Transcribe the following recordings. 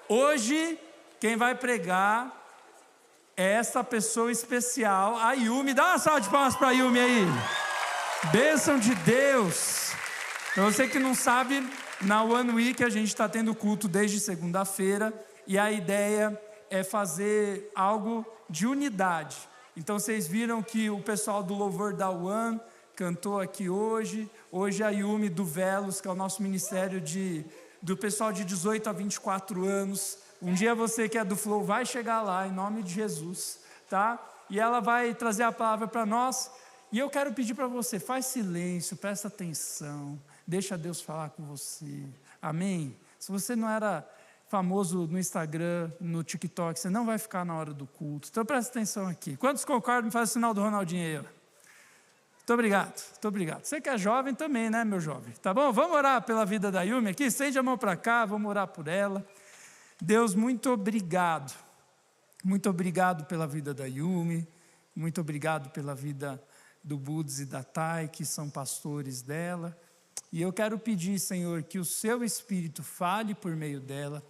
Hoje, quem vai pregar é essa pessoa especial, a Yumi. Dá uma salva de palmas para a Yumi aí. Bênção de Deus. Para você que não sabe, na One Week a gente está tendo culto desde segunda-feira e a ideia é fazer algo de unidade. Então vocês viram que o pessoal do louvor da One cantou aqui hoje. Hoje a Yumi do Velos, que é o nosso ministério do pessoal de 18 a 24 anos. Um dia você que é do Flow vai chegar lá, em nome de Jesus, tá? E ela vai trazer a palavra para nós. E eu quero pedir para você, faz silêncio, presta atenção, deixa Deus falar com você. Amém? Se você não era famoso no Instagram, no TikTok, você não vai ficar na hora do culto. Então presta atenção aqui. Quantos concordam? Me faz o sinal do Ronaldinho aí, ó. Muito obrigado, muito obrigado. Você que é jovem também, né, meu jovem? Tá bom? Vamos orar pela vida da Yumi aqui? Estende a mão para cá, vamos orar por ela. Deus, muito obrigado. Muito obrigado pela vida da Yumi. Muito obrigado pela vida do Buds e da Thay, que são pastores dela. E eu quero pedir, Senhor, que o seu Espírito fale por meio dela,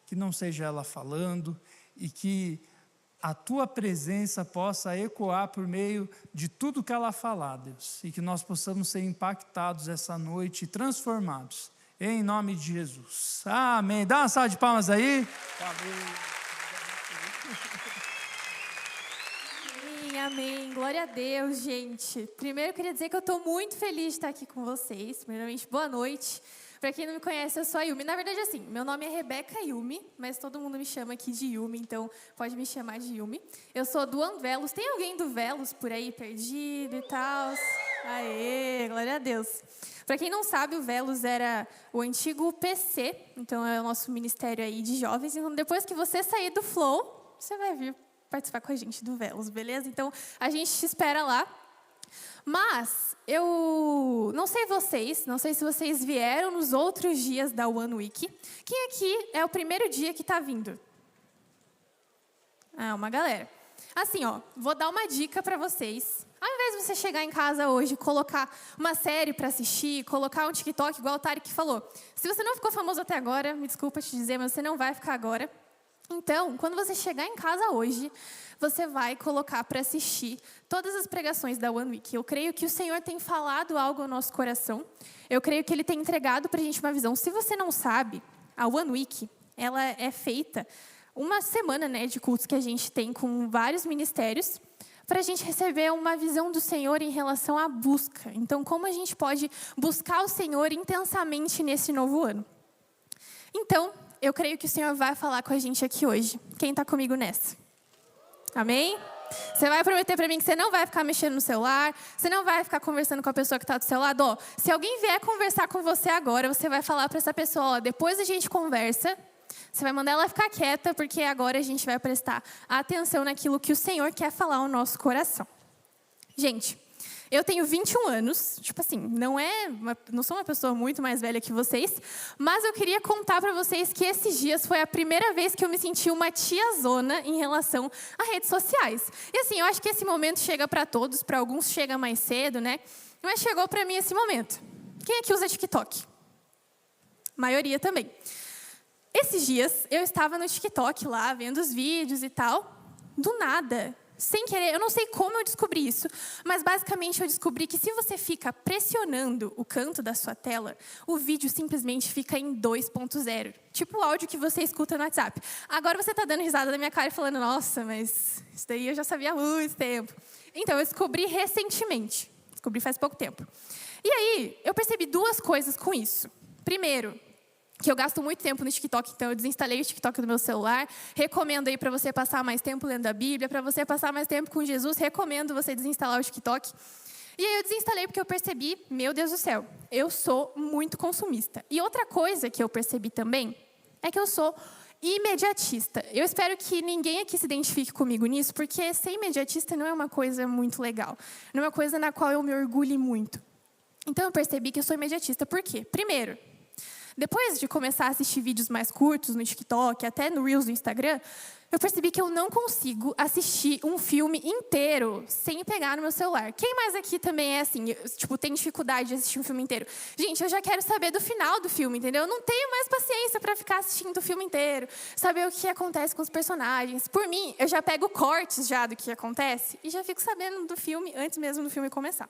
que não seja ela falando, e que a tua presença possa ecoar por meio de tudo que ela falar, Deus, e que nós possamos ser impactados essa noite e transformados, em nome de Jesus. Amém. Dá uma salva de palmas aí. Amém, amém. Glória a Deus, gente. Primeiro eu queria dizer que eu estou muito feliz de estar aqui com vocês. Primeiramente, boa noite. Para quem não me conhece, eu sou a Yumi. Na verdade, assim, meu nome é Rebeca Yumi, mas todo mundo me chama aqui de Yumi, então pode me chamar de Yumi. Eu sou do Velos. Tem alguém do Velos por aí perdido e tal? Aê, glória a Deus. Para quem não sabe, o Velos era o antigo PC, então é o nosso ministério aí de jovens. Então, depois que você sair do Flow, você vai vir participar com a gente do Velos, beleza? Então, a gente te espera lá. Mas, eu não sei se vocês vieram nos outros dias da One Week. Quem aqui é o primeiro dia que está vindo? Ah, uma galera. Assim, ó, vou dar uma dica para vocês. Ao invés de você chegar em casa hoje, colocar uma série para assistir, colocar um TikTok, igual o Tarek falou. Se você não ficou famoso até agora, me desculpa te dizer, mas você não vai ficar agora. Então, quando você chegar em casa hoje, você vai colocar para assistir todas as pregações da One Week. Eu creio que o Senhor tem falado algo ao nosso coração. Eu creio que Ele tem entregado para a gente uma visão. Se você não sabe, a One Week, ela é feita uma semana, né, de cultos que a gente tem com vários ministérios, para a gente receber uma visão do Senhor em relação à busca. Então, como a gente pode buscar o Senhor intensamente nesse novo ano? Então, eu creio que o Senhor vai falar com a gente aqui hoje. Quem está comigo nessa? Amém? Você vai prometer para mim que você não vai ficar mexendo no celular, você não vai ficar conversando com a pessoa que está do seu lado. Ó, se alguém vier conversar com você agora, você vai falar para essa pessoa, ó, depois a gente conversa, você vai mandar ela ficar quieta, porque agora a gente vai prestar atenção naquilo que o Senhor quer falar ao nosso coração. Gente, eu tenho 21 anos, tipo assim, não sou uma pessoa muito mais velha que vocês, mas eu queria contar para vocês que esses dias foi a primeira vez que eu me senti uma tiazona em relação a redes sociais. E assim, eu acho que esse momento chega para todos, para alguns chega mais cedo, né? Mas chegou para mim esse momento. Quem aqui usa TikTok? A maioria também. Esses dias, eu estava no TikTok lá, vendo os vídeos e tal, do nada, sem querer, eu não sei como eu descobri isso, mas basicamente eu descobri que se você fica pressionando o canto da sua tela, o vídeo simplesmente fica em 2.0. Tipo o áudio que você escuta no WhatsApp. Agora você está dando risada na minha cara e falando, nossa, mas isso daí eu já sabia há muito tempo. Então, eu descobri recentemente. Descobri faz pouco tempo. E aí, eu percebi duas coisas com isso. Primeiro, que eu gasto muito tempo no TikTok, então eu desinstalei o TikTok do meu celular. Recomendo aí para você passar mais tempo lendo a Bíblia, para você passar mais tempo com Jesus, recomendo você desinstalar o TikTok. E aí eu desinstalei porque eu percebi, meu Deus do céu, eu sou muito consumista. E outra coisa que eu percebi também é que eu sou imediatista. Eu espero que ninguém aqui se identifique comigo nisso, porque ser imediatista não é uma coisa muito legal. Não é uma coisa na qual eu me orgulho muito. Então eu percebi que eu sou imediatista. Por quê? Primeiro, Depois de começar a assistir vídeos mais curtos no TikTok, até no Reels do Instagram, eu percebi que eu não consigo assistir um filme inteiro sem pegar no meu celular. Quem mais aqui também é assim, tem dificuldade de assistir um filme inteiro? Gente, eu já quero saber do final do filme, entendeu? Eu não tenho mais paciência para ficar assistindo o filme inteiro, saber o que acontece com os personagens. Por mim, eu já pego cortes já do que acontece e já fico sabendo do filme antes mesmo do filme começar.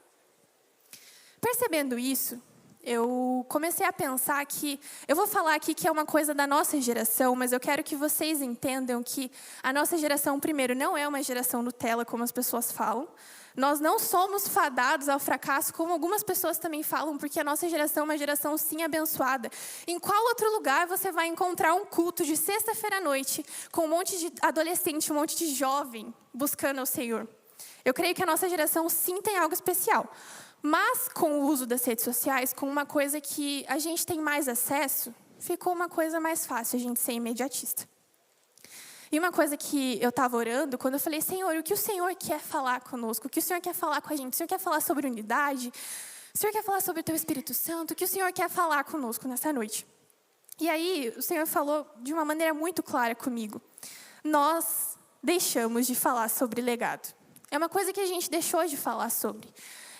Percebendo isso, eu comecei a pensar que... Eu vou falar aqui que é uma coisa da nossa geração, mas eu quero que vocês entendam que a nossa geração, primeiro, não é uma geração Nutella, como as pessoas falam. Nós não somos fadados ao fracasso, como algumas pessoas também falam, porque a nossa geração é uma geração, sim, abençoada. Em qual outro lugar você vai encontrar um culto de sexta-feira à noite, com um monte de adolescente, um monte de jovem buscando ao Senhor? Eu creio que a nossa geração, sim, tem algo especial. Mas, com o uso das redes sociais, com uma coisa que a gente tem mais acesso, ficou uma coisa mais fácil a gente ser imediatista. E uma coisa que eu estava orando, quando eu falei, Senhor, o que o Senhor quer falar conosco? O que o Senhor quer falar com a gente? O Senhor quer falar sobre unidade? O Senhor quer falar sobre o Teu Espírito Santo? O que o Senhor quer falar conosco nessa noite? E aí, o Senhor falou de uma maneira muito clara comigo. Nós deixamos de falar sobre legado. É uma coisa que a gente deixou de falar sobre.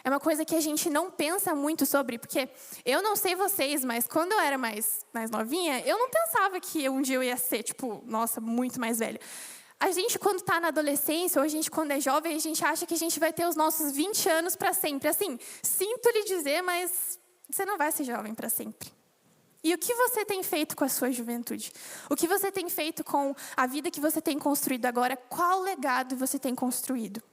É uma coisa que a gente não pensa muito sobre, porque eu não sei vocês, mas quando eu era mais novinha, eu não pensava que um dia eu ia ser, nossa, muito mais velha. A gente, quando está na adolescência, ou a gente, quando é jovem, a gente acha que a gente vai ter os nossos 20 anos para sempre. Assim, sinto lhe dizer, mas você não vai ser jovem para sempre. E o que você tem feito com a sua juventude? O que você tem feito com a vida que você tem construído agora? Qual legado você tem construído?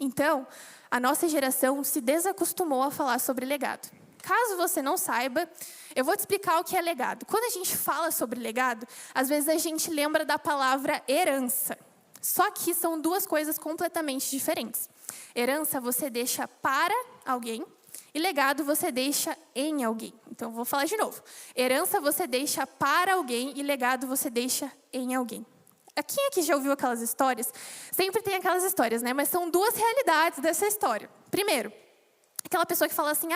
Então, a nossa geração se desacostumou a falar sobre legado. Caso você não saiba, eu vou te explicar o que é legado. Quando a gente fala sobre legado, às vezes a gente lembra da palavra herança. Só que são duas coisas completamente diferentes. Herança você deixa para alguém e legado você deixa em alguém. Então, eu vou falar de novo. Herança você deixa para alguém e legado você deixa em alguém. Quem aqui já ouviu aquelas histórias? Sempre tem aquelas histórias, né? Mas são duas realidades dessa história. Primeiro, aquela pessoa que fala assim,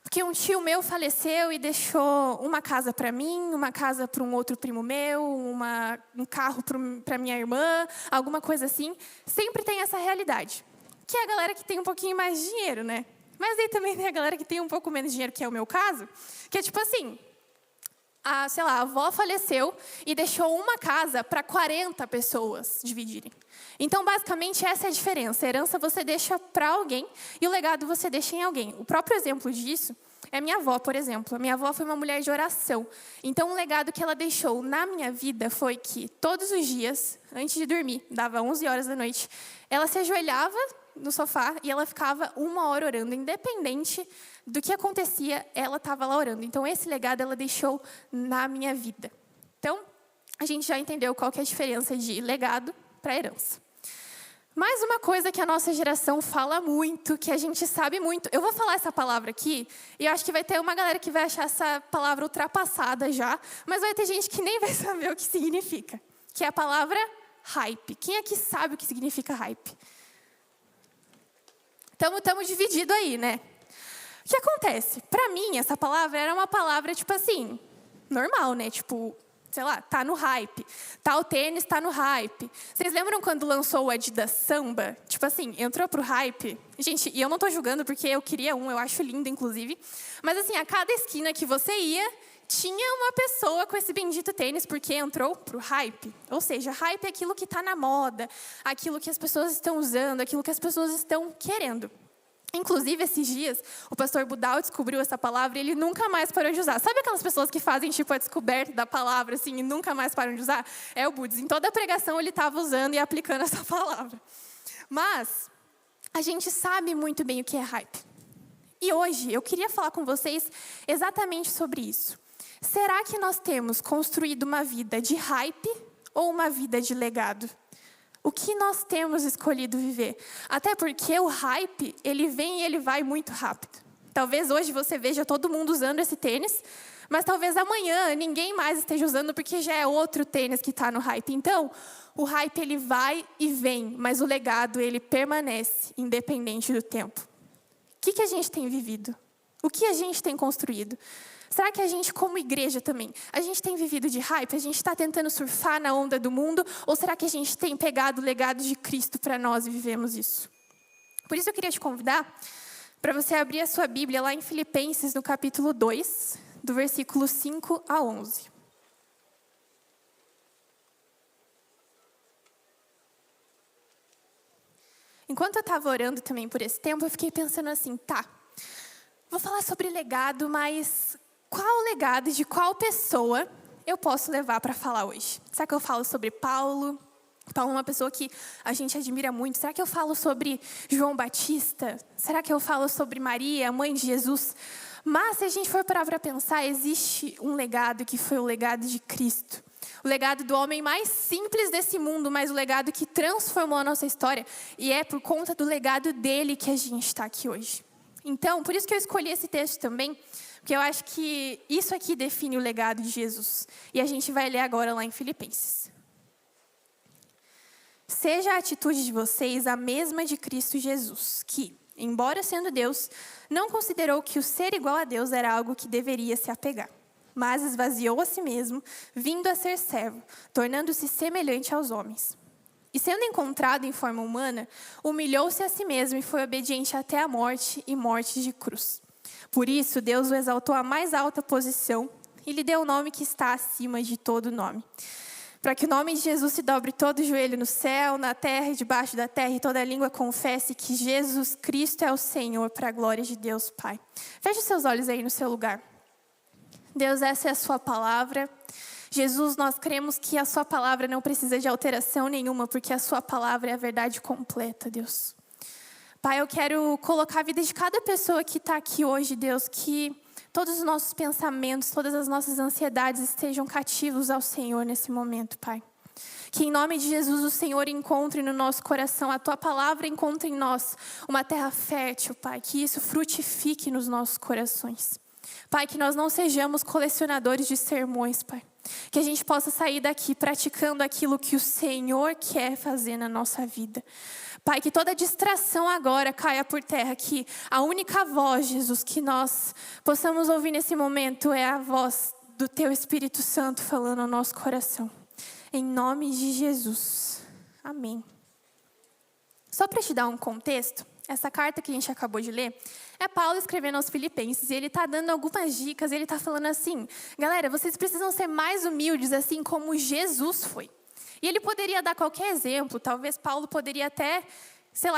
porque um tio meu faleceu e deixou uma casa para mim, uma casa para um outro primo meu, um carro para minha irmã, alguma coisa assim. Sempre tem essa realidade. Que é a galera que tem um pouquinho mais de dinheiro, né? Mas aí também tem a galera que tem um pouco menos de dinheiro, que é o meu caso, que é tipo assim... a avó faleceu e deixou uma casa para 40 pessoas dividirem. Então, basicamente, essa é a diferença. A herança você deixa para alguém e o legado você deixa em alguém. O próprio exemplo disso é minha avó, por exemplo. A minha avó foi uma mulher de oração. Então, o legado que ela deixou na minha vida foi que, todos os dias, antes de dormir, dava 11 horas da noite, ela se ajoelhava no sofá e ela ficava 1 hora orando, independente do que acontecia, ela estava lá orando. Então, esse legado ela deixou na minha vida. Então, a gente já entendeu qual que é a diferença de legado para herança. Mais uma coisa que a nossa geração fala muito, que a gente sabe muito. Eu vou falar essa palavra aqui, e eu acho que vai ter uma galera que vai achar essa palavra ultrapassada já, mas vai ter gente que nem vai saber o que significa, que é a palavra hype. Quem aqui sabe o que significa hype? Estamos divididos aí, né? O que acontece? Para mim, essa palavra era uma palavra, normal, né? Sei lá, tá no hype. Tal tênis tá no hype. Vocês lembram quando lançou o Adidas Samba? Entrou pro hype. Gente, e eu não tô julgando porque eu queria eu acho lindo, inclusive. Mas a cada esquina que você ia, tinha uma pessoa com esse bendito tênis porque entrou pro hype. Ou seja, hype é aquilo que tá na moda, aquilo que as pessoas estão usando, aquilo que as pessoas estão querendo. Inclusive, esses dias, o pastor Budal descobriu essa palavra e ele nunca mais parou de usar. Sabe aquelas pessoas que fazem, a descoberta da palavra, e nunca mais param de usar? É o Buds. Em toda a pregação, ele estava usando e aplicando essa palavra. Mas, a gente sabe muito bem o que é hype. E hoje, eu queria falar com vocês exatamente sobre isso. Será que nós temos construído uma vida de hype ou uma vida de legado? O que nós temos escolhido viver? Até porque o hype, ele vem e ele vai muito rápido. Talvez hoje você veja todo mundo usando esse tênis, mas talvez amanhã ninguém mais esteja usando porque já é outro tênis que está no hype. Então, o hype ele vai e vem, mas o legado ele permanece, independente do tempo. O que a gente tem vivido? O que a gente tem construído? Será que a gente, como igreja também, a gente tem vivido de hype? A gente está tentando surfar na onda do mundo? Ou será que a gente tem pegado o legado de Cristo para nós e vivemos isso? Por isso eu queria te convidar para você abrir a sua Bíblia lá em Filipenses, no capítulo 2, do versículo 5 a 11. Enquanto eu estava orando também por esse tempo, eu fiquei pensando assim, vou falar sobre legado, mas qual legado de qual pessoa eu posso levar para falar hoje? Será que eu falo sobre Paulo? Paulo é uma pessoa que a gente admira muito. Será que eu falo sobre João Batista? Será que eu falo sobre Maria, mãe de Jesus? Mas se a gente for parar para pensar, existe um legado que foi o legado de Cristo. O legado do homem mais simples desse mundo, mas o legado que transformou a nossa história. E é por conta do legado dele que a gente está aqui hoje. Então, por isso que eu escolhi esse texto também, porque eu acho que isso aqui define o legado de Jesus. E a gente vai ler agora lá em Filipenses. Seja a atitude de vocês a mesma de Cristo Jesus, que, embora sendo Deus, não considerou que o ser igual a Deus era algo que deveria se apegar, mas esvaziou a si mesmo, vindo a ser servo, tornando-se semelhante aos homens. E sendo encontrado em forma humana, humilhou-se a si mesmo e foi obediente até a morte e morte de cruz. Por isso, Deus o exaltou à mais alta posição e lhe deu o nome que está acima de todo nome. Para que o nome de Jesus se dobre todo o joelho no céu, na terra e debaixo da terra, e toda língua confesse que Jesus Cristo é o Senhor, para a glória de Deus Pai. Feche os seus olhos aí no seu lugar. Deus, essa é a sua palavra. Jesus, nós cremos que a sua palavra não precisa de alteração nenhuma, porque a sua palavra é a verdade completa, Deus. Pai, eu quero colocar a vida de cada pessoa que está aqui hoje, Deus, que todos os nossos pensamentos, todas as nossas ansiedades estejam cativos ao Senhor nesse momento, Pai. Que em nome de Jesus o Senhor encontre no nosso coração, a Tua palavra encontre em nós uma terra fértil, Pai. Que isso frutifique nos nossos corações. Pai, que nós não sejamos colecionadores de sermões, Pai. Que a gente possa sair daqui praticando aquilo que o Senhor quer fazer na nossa vida. Pai, que toda distração agora caia por terra, que a única voz, Jesus, que nós possamos ouvir nesse momento é a voz do Teu Espírito Santo falando ao nosso coração. Em nome de Jesus. Amém. Só para te dar um contexto, essa carta que a gente acabou de ler é Paulo escrevendo aos Filipenses, e ele está dando algumas dicas, ele está falando assim, galera, vocês precisam ser mais humildes, assim como Jesus foi. E ele poderia dar qualquer exemplo, talvez Paulo poderia até,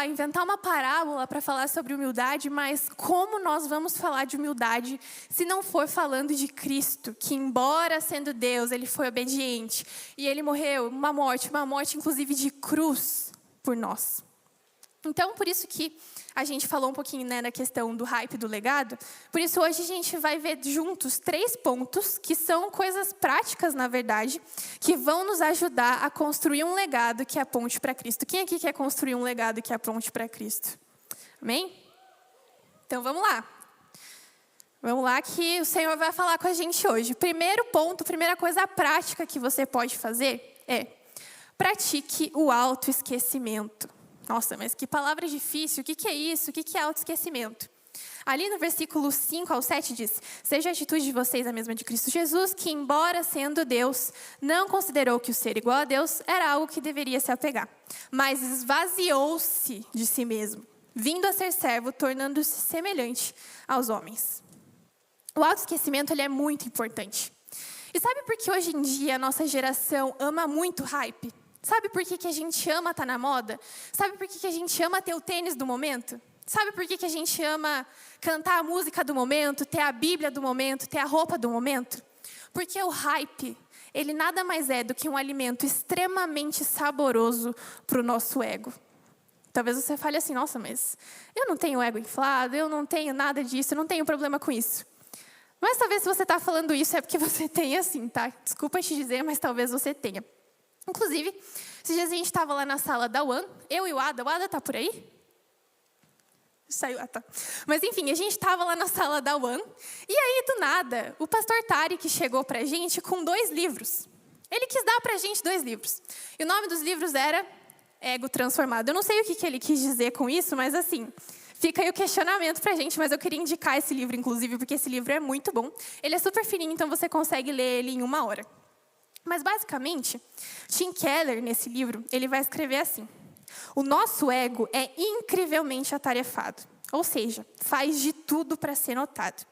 inventar uma parábola para falar sobre humildade, mas como nós vamos falar de humildade se não for falando de Cristo, que embora sendo Deus, ele foi obediente, e ele morreu uma morte inclusive de cruz por nós. Então, por isso que a gente falou um pouquinho, na questão do hype do legado. Por isso, hoje a gente vai ver juntos 3 pontos, que são coisas práticas, na verdade, que vão nos ajudar a construir um legado que aponte para Cristo. Quem aqui quer construir um legado que aponte para Cristo? Amém? Então, vamos lá. Vamos lá que o Senhor vai falar com a gente hoje. Primeiro ponto, primeira coisa prática que você pode fazer é pratique o autoesquecimento. Nossa, mas que palavra difícil, o que é isso? O que é autoesquecimento? Ali no versículo 5 ao 7 diz, seja a atitude de vocês a mesma de Cristo Jesus, que embora sendo Deus, não considerou que o ser igual a Deus era algo que deveria se apegar, mas esvaziou-se de si mesmo, vindo a ser servo, tornando-se semelhante aos homens. O autoesquecimento ele é muito importante. E sabe por que hoje em dia a nossa geração ama muito hype? Sabe por que a gente ama estar na moda? Sabe por que a gente ama ter o tênis do momento? Sabe por que a gente ama cantar a música do momento, ter a Bíblia do momento, ter a roupa do momento? Porque o hype, ele nada mais é do que um alimento extremamente saboroso para o nosso ego. Talvez você fale assim, nossa, mas eu não tenho ego inflado, eu não tenho nada disso, eu não tenho problema com isso. Mas talvez se você está falando isso é porque você tem assim, tá? Desculpa te dizer, mas talvez você tenha. Inclusive, esses dias a gente estava lá na sala da UAN, eu e o Ada está por aí? Saiu, tá. Mas enfim, a gente estava lá na sala da UAN, e aí do nada, o pastor Tarek chegou para a gente com 2 livros. Ele quis dar para a gente 2 livros. E o nome dos livros era Ego Transformado. Eu não sei o que ele quis dizer com isso, mas assim, Fica aí o questionamento pra gente, mas eu queria indicar esse livro, inclusive, porque esse livro é muito bom. Ele é super fininho, então você consegue ler ele em 1 hora. Mas, basicamente, Tim Keller, nesse livro, ele vai escrever assim: o nosso ego é incrivelmente atarefado, ou seja, faz de tudo para ser notado.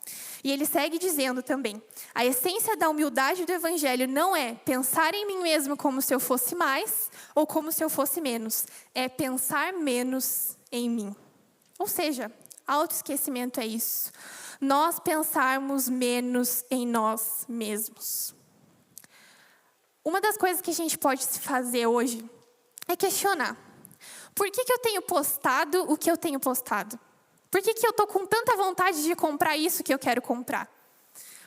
E ele segue dizendo também: a essência da humildade do evangelho não é pensar em mim mesmo como se eu fosse mais ou como se eu fosse menos, é pensar menos em mim. Ou seja, autoesquecimento é isso, nós pensarmos menos em nós mesmos. Uma das coisas que a gente pode fazer hoje é questionar: por que eu tenho postado o que eu tenho postado? Por que eu estou com tanta vontade de comprar isso que eu quero comprar?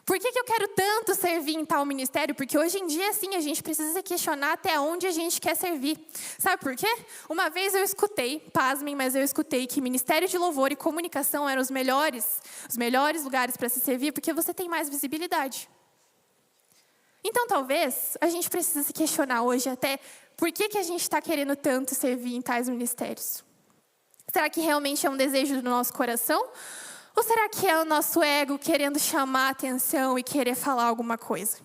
Por que eu quero tanto servir em tal ministério? Porque hoje em dia, sim, a gente precisa se questionar até onde a gente quer servir. Sabe por quê? Uma vez eu escutei, pasmem, mas eu escutei que ministério de louvor e comunicação eram os melhores lugares para se servir, porque você tem mais visibilidade. Então, talvez, a gente precise se questionar hoje até por que a gente está querendo tanto servir em tais ministérios. Será que realmente é um desejo do nosso coração? Ou será que é o nosso ego querendo chamar a atenção e querer falar alguma coisa?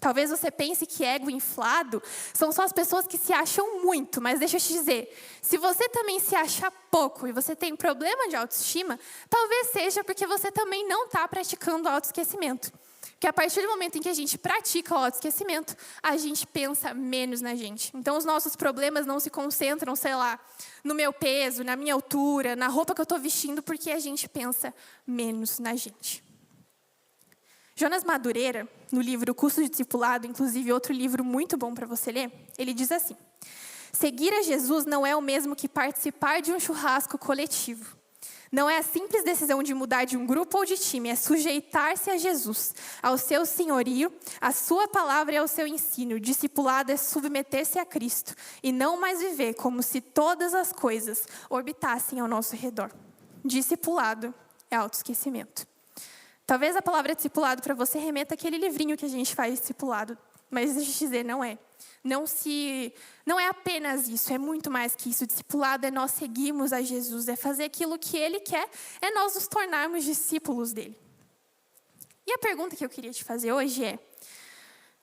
Talvez você pense que ego inflado são só as pessoas que se acham muito, mas deixa eu te dizer, se você também se acha pouco e você tem problema de autoestima, talvez seja porque você também não está praticando autoesquecimento. Porque a partir do momento em que a gente pratica o autoesquecimento, a gente pensa menos na gente. Então, os nossos problemas não se concentram, sei lá, no meu peso, na minha altura, na roupa que eu estou vestindo, porque a gente pensa menos na gente. Jonas Madureira, no livro O Curso de Discipulado, inclusive outro livro muito bom para você ler, ele diz assim: seguir a Jesus não é o mesmo que participar de um churrasco coletivo. Não é a simples decisão de mudar de um grupo ou de time, é sujeitar-se a Jesus, ao seu senhorio, à sua palavra e ao seu ensino. Discipulado é submeter-se a Cristo e não mais viver como se todas as coisas orbitassem ao nosso redor. Discipulado é autoesquecimento. Talvez a palavra discipulado para você remeta àquele livrinho que a gente faz discipulado, mas deixa eu te dizer, não é. Não é apenas isso, é muito mais que isso. Discipulado é nós seguirmos a Jesus, é fazer aquilo que Ele quer, é nós nos tornarmos discípulos dEle. E a pergunta que eu queria te fazer hoje é: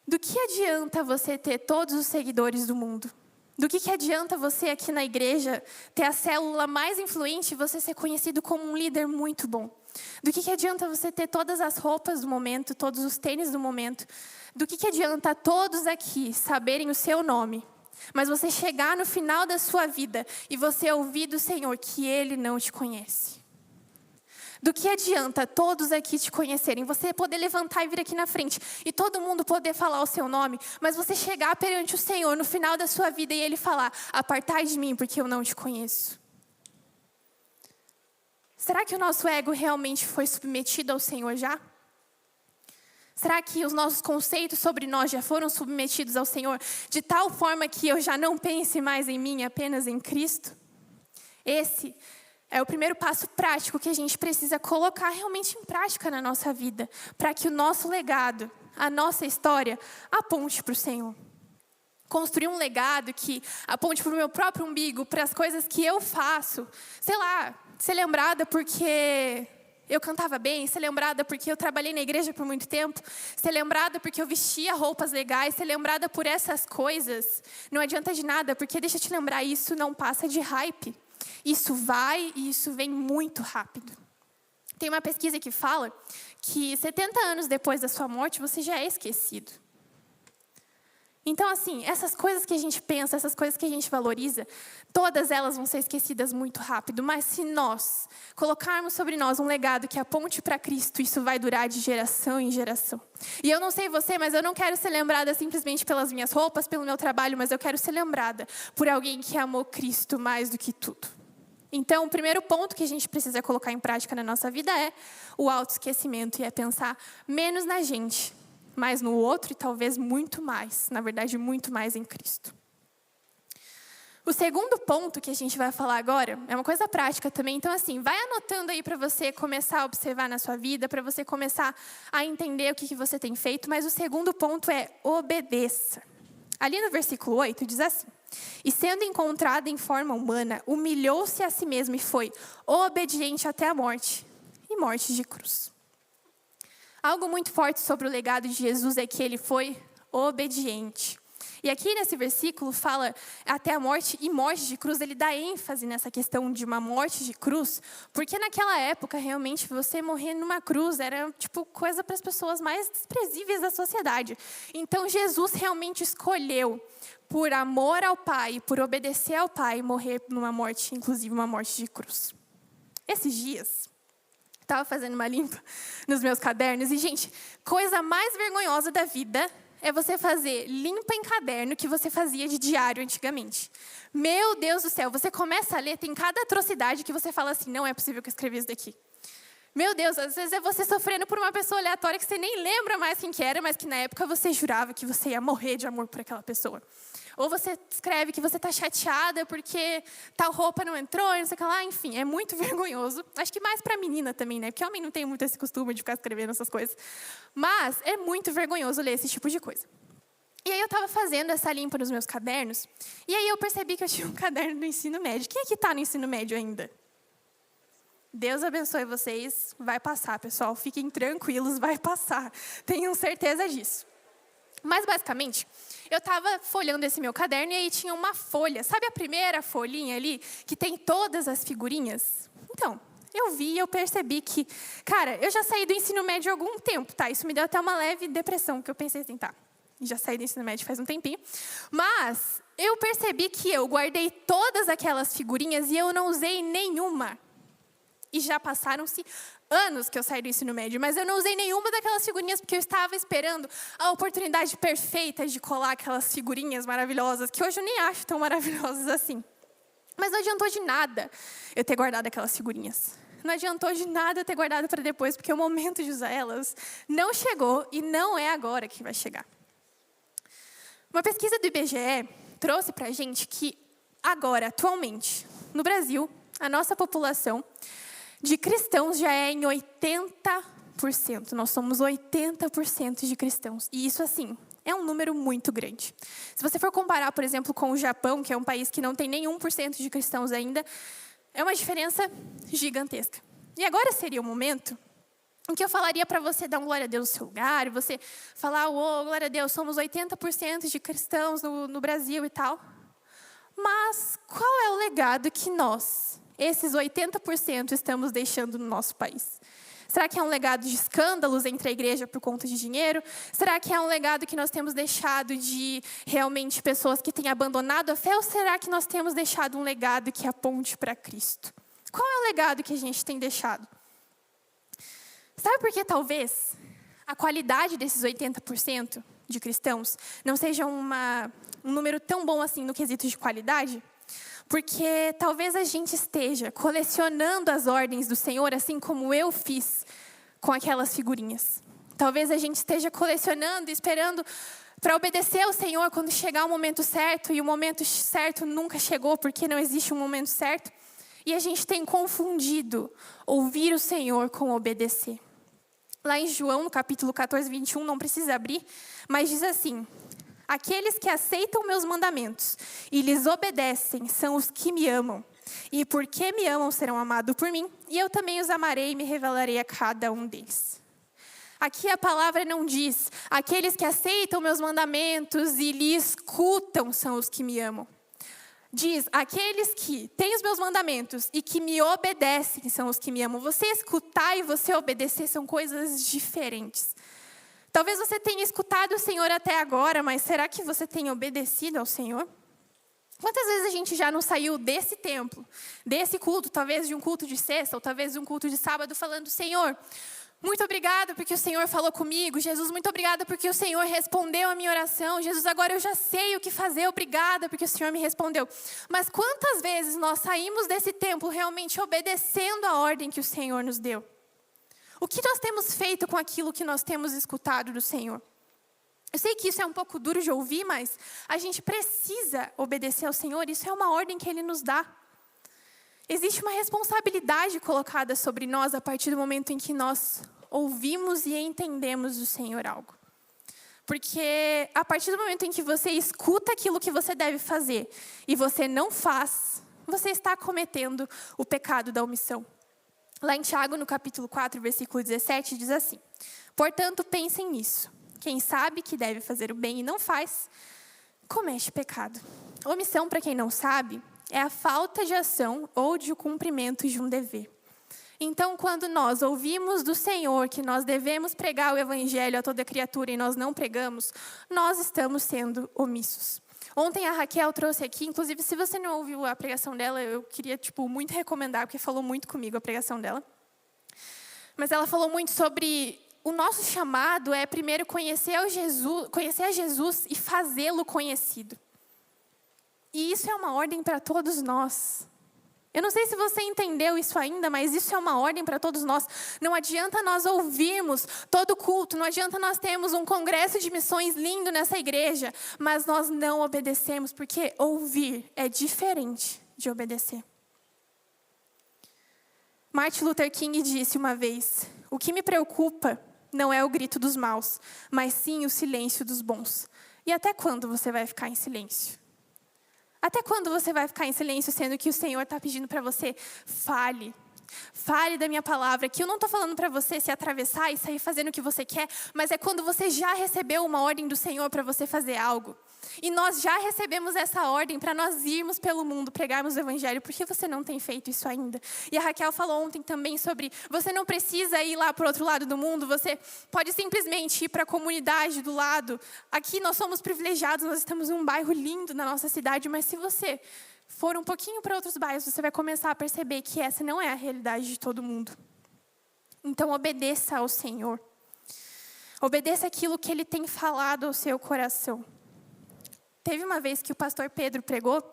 do que adianta você ter todos os seguidores do mundo? Do que adianta você aqui na igreja ter a célula mais influente e você ser conhecido como um líder muito bom? Do que adianta você ter todas as roupas do momento, todos os tênis do momento? Do que adianta todos aqui saberem o seu nome, mas você chegar no final da sua vida e você ouvir do Senhor que Ele não te conhece? Do que adianta todos aqui te conhecerem, você poder levantar e vir aqui na frente e todo mundo poder falar o seu nome, mas você chegar perante o Senhor no final da sua vida e Ele falar: apartai de mim porque eu não te conheço? Será que o nosso ego realmente foi submetido ao Senhor já? Será que os nossos conceitos sobre nós já foram submetidos ao Senhor de tal forma que eu já não pense mais em mim, apenas em Cristo? Esse é o primeiro passo prático que a gente precisa colocar realmente em prática na nossa vida, para que o nosso legado, a nossa história, aponte para o Senhor. Construir um legado que aponte para o meu próprio umbigo, para as coisas que eu faço, sei lá, ser lembrada porque eu cantava bem, ser lembrada porque eu trabalhei na igreja por muito tempo, ser lembrada porque eu vestia roupas legais, ser lembrada por essas coisas. Não adianta de nada, porque deixa eu te lembrar, isso não passa de hype. Isso vai e isso vem muito rápido. Tem uma pesquisa que fala que 70 anos depois da sua morte, você já é esquecido. Então, assim, essas coisas que a gente pensa, essas coisas que a gente valoriza, todas elas vão ser esquecidas muito rápido. Mas se nós colocarmos sobre nós um legado que aponte para Cristo, isso vai durar de geração em geração. E eu não sei você, mas eu não quero ser lembrada simplesmente pelas minhas roupas, pelo meu trabalho, mas eu quero ser lembrada por alguém que amou Cristo mais do que tudo. Então, o primeiro ponto que a gente precisa colocar em prática na nossa vida é o autoesquecimento, e é pensar menos na gente, mais no outro e talvez muito mais, na verdade, muito mais em Cristo. O segundo ponto que a gente vai falar agora é uma coisa prática também. Então, assim, vai anotando aí para você começar a observar na sua vida, para você começar a entender o que você tem feito. Mas o segundo ponto é obedeça. Ali no versículo 8 diz assim: E sendo encontrado em forma humana, humilhou-se a si mesmo e foi obediente até a morte, e morte de cruz. Algo muito forte sobre o legado de Jesus é que ele foi obediente. E aqui nesse versículo fala até a morte e morte de cruz, ele dá ênfase nessa questão de uma morte de cruz, porque naquela época, realmente, você morrer numa cruz era tipo coisa para as pessoas mais desprezíveis da sociedade. Então, Jesus realmente escolheu, por amor ao Pai, por obedecer ao Pai, morrer numa morte, inclusive uma morte de cruz. Esses dias, estava fazendo uma limpa nos meus cadernos e, gente, coisa mais vergonhosa da vida é você fazer limpa em caderno que você fazia de diário antigamente. Meu Deus do céu, você começa a ler, tem cada atrocidade que você fala assim, não é possível que eu escrevi isso daqui. Meu Deus, às vezes é você sofrendo por uma pessoa aleatória que você nem lembra mais quem que era, mas que na época você jurava que você ia morrer de amor por aquela pessoa. Ou você escreve que você está chateada porque tal roupa não entrou, não sei o que lá. Enfim, é muito vergonhoso. Acho que mais para menina também, né? Porque homem não tem muito esse costume de ficar escrevendo essas coisas. Mas é muito vergonhoso ler esse tipo de coisa. E aí eu estava fazendo essa limpa nos meus cadernos. E aí eu percebi que eu tinha um caderno do ensino médio. Quem é que está no ensino médio ainda? Deus abençoe vocês. Vai passar, pessoal. Fiquem tranquilos, vai passar. Tenham certeza disso. Mas, basicamente, eu estava folhando esse meu caderno e aí tinha uma folha. Sabe a primeira folhinha ali, que tem todas as figurinhas? Então, eu vi e eu percebi que, cara, eu já saí do ensino médio há algum tempo, tá? Isso me deu até uma leve depressão, que eu pensei assim, tá, já saí do ensino médio faz um tempinho. Mas eu percebi que eu guardei todas aquelas figurinhas e eu não usei nenhuma. E já passaram-se anos que eu saí do ensino médio, mas eu não usei nenhuma daquelas figurinhas porque eu estava esperando a oportunidade perfeita de colar aquelas figurinhas maravilhosas, que hoje eu nem acho tão maravilhosas assim. Mas não adiantou de nada eu ter guardado aquelas figurinhas. Não adiantou de nada eu ter guardado para depois, porque o momento de usar elas não chegou e não é agora que vai chegar. Uma pesquisa do IBGE trouxe para a gente que agora, atualmente, no Brasil, a nossa população de cristãos já é em 80%. Nós somos 80% de cristãos. E isso, assim, é um número muito grande. Se você for comparar, por exemplo, com o Japão, que é um país que não tem nenhum por cento de cristãos ainda, é uma diferença gigantesca. E agora seria o momento em que eu falaria para você dar um glória a Deus no seu lugar, e você falar, glória a Deus, somos 80% de cristãos no Brasil e tal. Mas qual é o legado que nós, esses 80%, estamos deixando no nosso país? Será que é um legado de escândalos entre a igreja por conta de dinheiro? Será que é um legado que nós temos deixado de realmente pessoas que têm abandonado a fé? Ou será que nós temos deixado um legado que aponte para Cristo? Qual é o legado que a gente tem deixado? Sabe por que talvez a qualidade desses 80% de cristãos não seja um número tão bom assim no quesito de qualidade? Porque talvez a gente esteja colecionando as ordens do Senhor, assim como eu fiz com aquelas figurinhas. Talvez a gente esteja colecionando e esperando para obedecer ao Senhor quando chegar o momento certo, e o momento certo nunca chegou, porque não existe um momento certo. E a gente tem confundido ouvir o Senhor com obedecer. Lá em João, no capítulo 14, 21, não precisa abrir, mas diz assim: aqueles que aceitam meus mandamentos e lhes obedecem são os que me amam. E porque me amam serão amados por mim, e eu também os amarei e me revelarei a cada um deles. Aqui a palavra não diz, aqueles que aceitam meus mandamentos e lhe escutam são os que me amam. Diz, aqueles que têm os meus mandamentos e que me obedecem são os que me amam. Você escutar e você obedecer são coisas diferentes. Talvez você tenha escutado o Senhor até agora, mas será que você tem obedecido ao Senhor? Quantas vezes a gente já não saiu desse templo, desse culto, talvez de um culto de sexta, ou talvez de um culto de sábado, falando, Senhor, muito obrigada porque o Senhor falou comigo. Jesus, muito obrigada porque o Senhor respondeu a minha oração. Jesus, agora eu já sei o que fazer. Obrigada porque o Senhor me respondeu. Mas quantas vezes nós saímos desse templo realmente obedecendo a ordem que o Senhor nos deu? O que nós temos feito com aquilo que nós temos escutado do Senhor? Eu sei que isso é um pouco duro de ouvir, mas a gente precisa obedecer ao Senhor. Isso é uma ordem que Ele nos dá. Existe uma responsabilidade colocada sobre nós a partir do momento em que nós ouvimos e entendemos do Senhor algo. Porque a partir do momento em que você escuta aquilo que você deve fazer e você não faz, você está cometendo o pecado da omissão. Lá em Tiago, no capítulo 4, versículo 17, diz assim: portanto, pensem nisso. Quem sabe que deve fazer o bem e não faz, comete pecado. Omissão, para quem não sabe, é a falta de ação ou de cumprimento de um dever. Então, quando nós ouvimos do Senhor que nós devemos pregar o evangelho a toda criatura e nós não pregamos, nós estamos sendo omissos. Ontem a Raquel trouxe aqui, inclusive, se você não ouviu a pregação dela, eu queria muito recomendar, porque falou muito comigo a pregação dela. Mas ela falou muito sobre o nosso chamado é primeiro conhecer a Jesus e fazê-lo conhecido. E isso é uma ordem para todos nós. Eu não sei se você entendeu isso ainda, mas isso é uma ordem para todos nós. Não adianta nós ouvirmos todo culto, não adianta nós termos um congresso de missões lindo nessa igreja, mas nós não obedecemos, porque ouvir é diferente de obedecer. Martin Luther King disse uma vez: o que me preocupa não é o grito dos maus, mas sim o silêncio dos bons. E até quando você vai ficar em silêncio? Até quando você vai ficar em silêncio, sendo que o Senhor está pedindo para você, fale. Fale da minha palavra, que eu não estou falando para você se atravessar e sair fazendo o que você quer, mas é quando você já recebeu uma ordem do Senhor para você fazer algo. E nós já recebemos essa ordem para nós irmos pelo mundo, pregarmos o evangelho. Por que você não tem feito isso ainda? E a Raquel falou ontem também sobre, você não precisa ir lá para o outro lado do mundo, você pode simplesmente ir para a comunidade do lado. Aqui nós somos privilegiados, nós estamos em um bairro lindo na nossa cidade, mas se você for um pouquinho para outros bairros, você vai começar a perceber que essa não é a realidade de todo mundo. Então, obedeça ao Senhor. Obedeça aquilo que Ele tem falado ao seu coração. Teve uma vez que o pastor Pedro pregou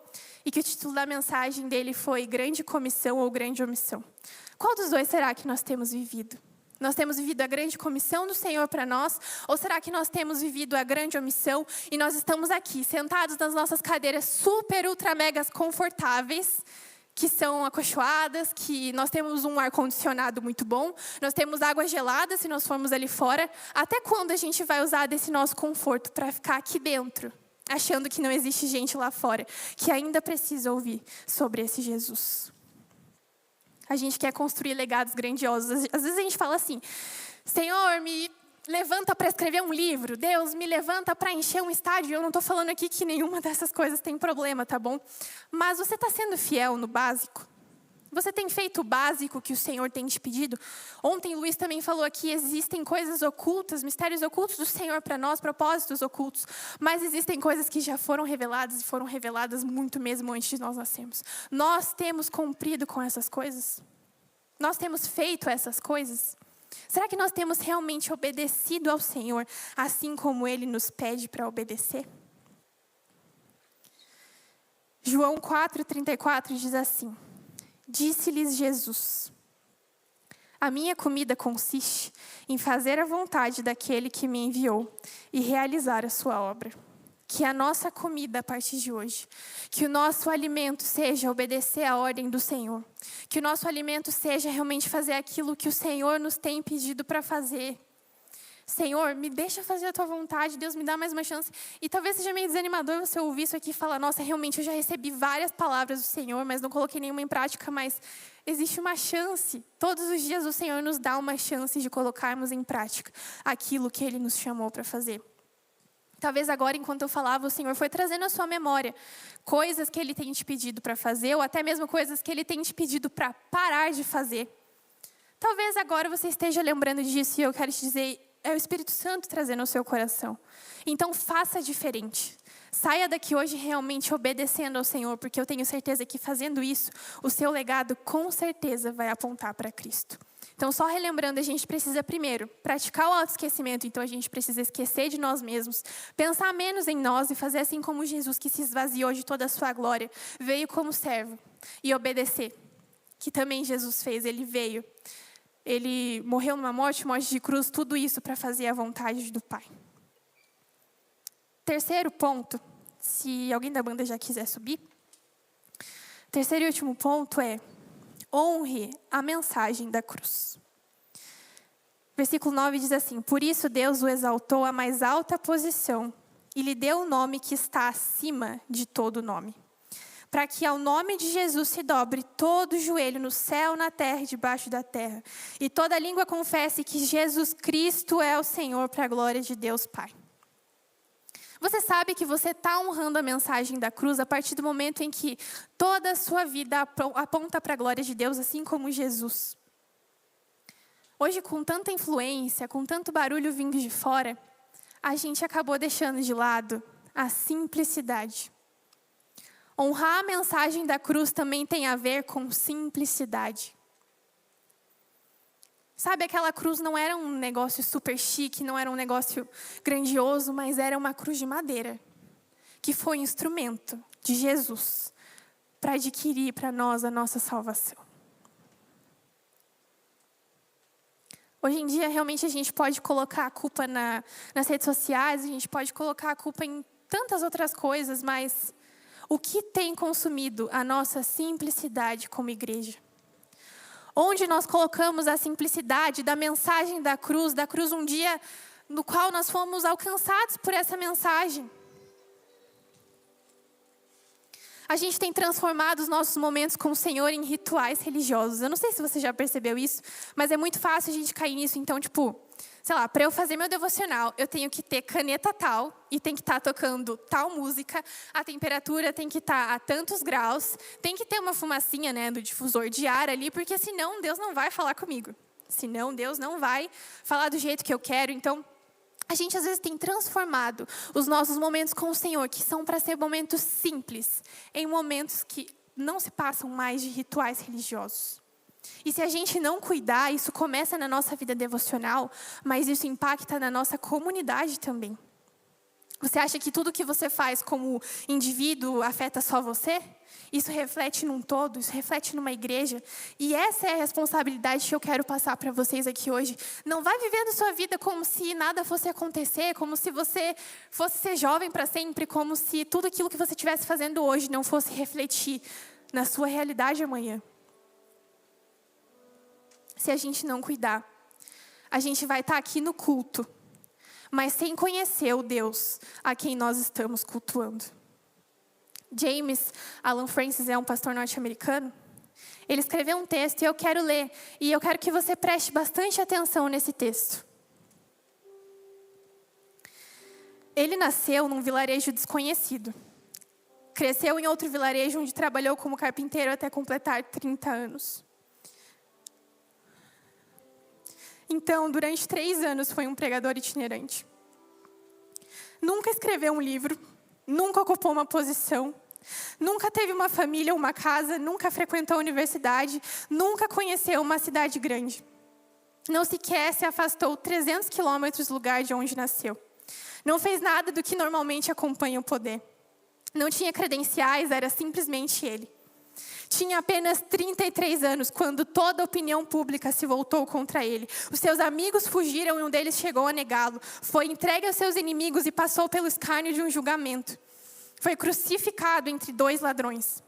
e que o título da mensagem dele foi Grande Comissão ou Grande Omissão. Qual dos dois será que nós temos vivido? Nós temos vivido a grande comissão do Senhor para nós? Ou será que nós temos vivido a grande omissão e nós estamos aqui, sentados nas nossas cadeiras super, ultra, megas confortáveis, que são acolchoadas, que nós temos um ar-condicionado muito bom, nós temos água gelada se nós formos ali fora. Até quando a gente vai usar desse nosso conforto para ficar aqui dentro, achando que não existe gente lá fora, que ainda precisa ouvir sobre esse Jesus? A gente quer construir legados grandiosos. Às vezes a gente fala assim, Senhor, me levanta para escrever um livro. Deus, me levanta para encher um estádio. Eu não estou falando aqui que nenhuma dessas coisas tem problema, tá bom? Mas você está sendo fiel no básico? Você tem feito o básico que o Senhor tem te pedido? Ontem, Luiz também falou aqui, existem coisas ocultas, mistérios ocultos do Senhor para nós, propósitos ocultos. Mas existem coisas que já foram reveladas e foram reveladas muito mesmo antes de nós nascermos. Nós temos cumprido com essas coisas? Nós temos feito essas coisas? Será que nós temos realmente obedecido ao Senhor, assim como Ele nos pede para obedecer? João 4,34 diz assim: disse-lhes Jesus: a minha comida consiste em fazer a vontade daquele que me enviou e realizar a sua obra. Que a nossa comida a partir de hoje, que o nosso alimento seja obedecer à ordem do Senhor. Que o nosso alimento seja realmente fazer aquilo que o Senhor nos tem pedido para fazer. Senhor, me deixa fazer a tua vontade, Deus, me dá mais uma chance. E talvez seja meio desanimador você ouvir isso aqui e falar, nossa, realmente eu já recebi várias palavras do Senhor, mas não coloquei nenhuma em prática, mas existe uma chance. Todos os dias o Senhor nos dá uma chance de colocarmos em prática aquilo que Ele nos chamou para fazer. Talvez agora, enquanto eu falava, o Senhor foi trazendo à sua memória coisas que Ele tem te pedido para fazer, ou até mesmo coisas que Ele tem te pedido para parar de fazer. Talvez agora você esteja lembrando disso e eu quero te dizer, é o Espírito Santo trazendo ao seu coração. Então, faça diferente. Saia daqui hoje realmente obedecendo ao Senhor, porque eu tenho certeza que fazendo isso, o seu legado com certeza vai apontar para Cristo. Então, só relembrando, a gente precisa primeiro praticar o autoesquecimento. Então, a gente precisa esquecer de nós mesmos, pensar menos em nós e fazer assim como Jesus, que se esvaziou de toda a sua glória, veio como servo e obedecer. Que também Jesus fez, Ele veio. Ele morreu numa morte de cruz, tudo isso para fazer a vontade do Pai. Terceiro ponto, se alguém da banda já quiser subir. Terceiro e último ponto é: honre a mensagem da cruz. Versículo 9 diz assim: por isso Deus o exaltou à mais alta posição e lhe deu o nome que está acima de todo nome, para que ao nome de Jesus se dobre todo o joelho no céu, na terra e debaixo da terra, e toda língua confesse que Jesus Cristo é o Senhor, para a glória de Deus Pai. Você sabe que você está honrando a mensagem da cruz a partir do momento em que toda a sua vida aponta para a glória de Deus, assim como Jesus. Hoje, com tanta influência, com tanto barulho vindo de fora, a gente acabou deixando de lado a simplicidade. Honrar a mensagem da cruz também tem a ver com simplicidade. Sabe, aquela cruz não era um negócio super chique, não era um negócio grandioso, mas era uma cruz de madeira, que foi instrumento de Jesus para adquirir para nós a nossa salvação. Hoje em dia, realmente, a gente pode colocar a culpa nas redes sociais, a gente pode colocar a culpa em tantas outras coisas, mas o que tem consumido a nossa simplicidade como igreja? Onde nós colocamos a simplicidade da mensagem da cruz um dia no qual nós fomos alcançados por essa mensagem. A gente tem transformado os nossos momentos com o Senhor em rituais religiosos. Eu não sei se você já percebeu isso, mas é muito fácil a gente cair nisso. Então, sei lá, para eu fazer meu devocional, eu tenho que ter caneta tal, e tem que estar tocando tal música, a temperatura tem que estar a tantos graus, tem que ter uma fumacinha, né, do difusor de ar ali, porque senão Deus não vai falar comigo. Senão Deus não vai falar do jeito que eu quero. Então, a gente às vezes tem transformado os nossos momentos com o Senhor, que são para ser momentos simples, em momentos que não se passam mais de rituais religiosos. E se a gente não cuidar, isso começa na nossa vida devocional, mas isso impacta na nossa comunidade também. Você acha que tudo que você faz como indivíduo afeta só você? Isso reflete num todo, isso reflete numa igreja. E essa é a responsabilidade que eu quero passar para vocês aqui hoje. Não vai vivendo sua vida como se nada fosse acontecer, como se você fosse ser jovem para sempre, como se tudo aquilo que você estivesse fazendo hoje não fosse refletir na sua realidade amanhã. Se a gente não cuidar, a gente vai estar aqui no culto, mas sem conhecer o Deus a quem nós estamos cultuando. James Alan Francis é um pastor norte-americano. Ele escreveu um texto e eu quero ler. E eu quero que você preste bastante atenção nesse texto. Ele nasceu num vilarejo desconhecido. Cresceu em outro vilarejo onde trabalhou como carpinteiro até completar 30 anos. Então, durante 3 anos, foi um pregador itinerante. Nunca escreveu um livro, nunca ocupou uma posição, nunca teve uma família ou uma casa, nunca frequentou a universidade, nunca conheceu uma cidade grande. Não sequer se afastou 300 quilômetros do lugar de onde nasceu. Não fez nada do que normalmente acompanha o poder. Não tinha credenciais, era simplesmente ele. Tinha apenas 33 anos quando toda a opinião pública se voltou contra ele. Os seus amigos fugiram e um deles chegou a negá-lo. Foi entregue aos seus inimigos e passou pelo escárnio de um julgamento. Foi crucificado entre 2 ladrões.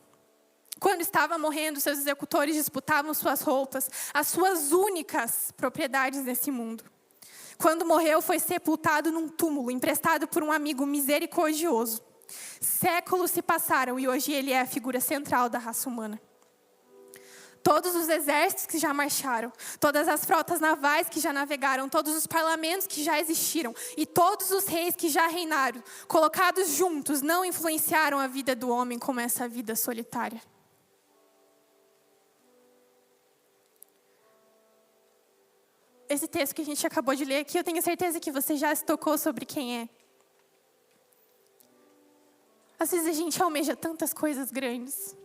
Quando estava morrendo, seus executores disputavam suas roupas, as suas únicas propriedades nesse mundo. Quando morreu, foi sepultado num túmulo, emprestado por um amigo misericordioso. Séculos se passaram e hoje ele é a figura central da raça humana. Todos os exércitos que já marcharam, todas as frotas navais que já navegaram, todos os parlamentos que já existiram e todos os reis que já reinaram, colocados juntos, não influenciaram a vida do homem como essa vida solitária. Esse texto que a gente acabou de ler aqui, eu tenho certeza que você já se tocou sobre quem é. Às vezes a gente almeja tantas coisas grandes.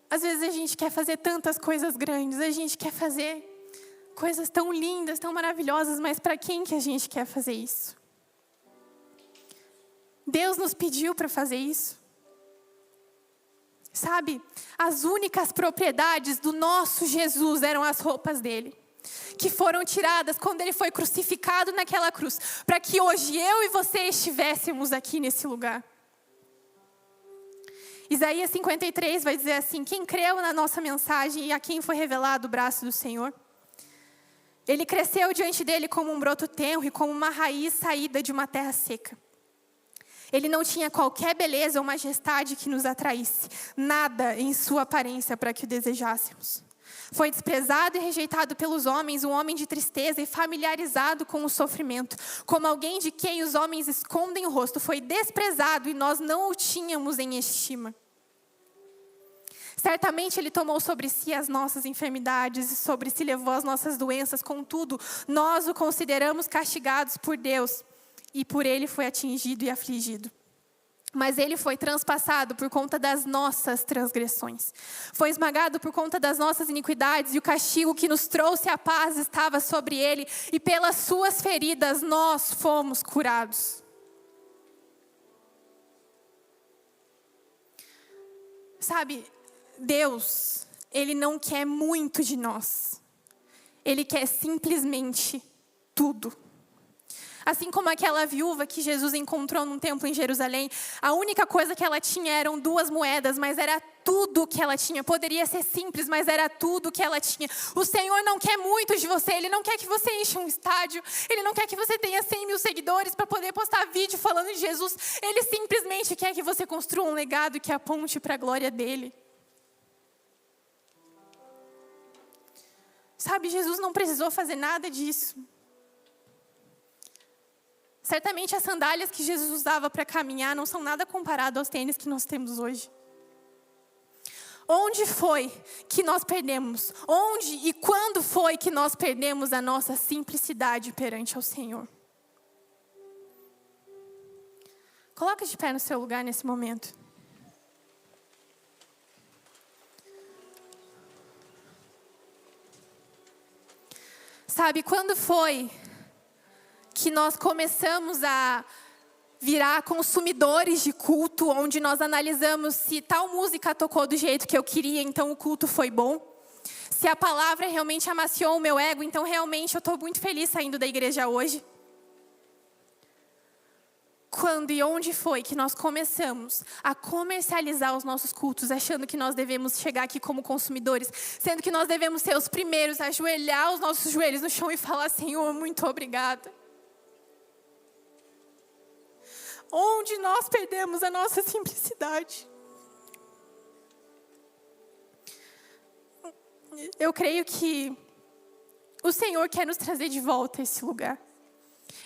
Às vezes a gente quer fazer tantas coisas grandes. A gente quer fazer coisas tão lindas, tão maravilhosas. Mas para quem que a gente quer fazer isso? Deus nos pediu para fazer isso. Sabe, as únicas propriedades do nosso Jesus eram as roupas dele, que foram tiradas quando ele foi crucificado naquela cruz, para que hoje eu e você estivéssemos aqui nesse lugar. Isaías 53 vai dizer assim: quem creu na nossa mensagem e a quem foi revelado o braço do Senhor? Ele cresceu diante dele como um broto tenro e como uma raiz saída de uma terra seca. Ele não tinha qualquer beleza ou majestade que nos atraísse, nada em sua aparência para que o desejássemos. Foi desprezado e rejeitado pelos homens, um homem de tristeza e familiarizado com o sofrimento, como alguém de quem os homens escondem o rosto. Foi desprezado e nós não o tínhamos em estima. Certamente Ele tomou sobre si as nossas enfermidades e sobre si levou as nossas doenças. Contudo, nós o consideramos castigados por Deus e por Ele foi atingido e afligido. Mas Ele foi transpassado por conta das nossas transgressões. Foi esmagado por conta das nossas iniquidades e o castigo que nos trouxe a paz estava sobre Ele. E pelas suas feridas nós fomos curados. Sabe, Deus, Ele não quer muito de nós. Ele quer simplesmente tudo. Assim como aquela viúva que Jesus encontrou num templo em Jerusalém, a única coisa que ela tinha eram 2 moedas, mas era tudo que ela tinha. Poderia ser simples, mas era tudo que ela tinha. O Senhor não quer muito de você, Ele não quer que você encha um estádio, Ele não quer que você tenha 100 mil seguidores para poder postar vídeo falando de Jesus. Ele simplesmente quer que você construa um legado que aponte para a glória dEle. Sabe, Jesus não precisou fazer nada disso. Certamente as sandálias que Jesus usava para caminhar não são nada comparado aos tênis que nós temos hoje. Onde foi que nós perdemos? Onde e quando foi que nós perdemos a nossa simplicidade perante ao Senhor? Coloca de pé no seu lugar nesse momento. Sabe, quando foi que nós começamos a virar consumidores de culto, onde nós analisamos se tal música tocou do jeito que eu queria, então o culto foi bom? Se a palavra realmente amaciou o meu ego, então realmente eu estou muito feliz saindo da igreja hoje? Quando e onde foi que nós começamos a comercializar os nossos cultos, achando que nós devemos chegar aqui como consumidores, sendo que nós devemos ser os primeiros a ajoelhar os nossos joelhos no chão e falar: Senhor, muito obrigada. Onde nós perdemos a nossa simplicidade? Eu creio que o Senhor quer nos trazer de volta a esse lugar.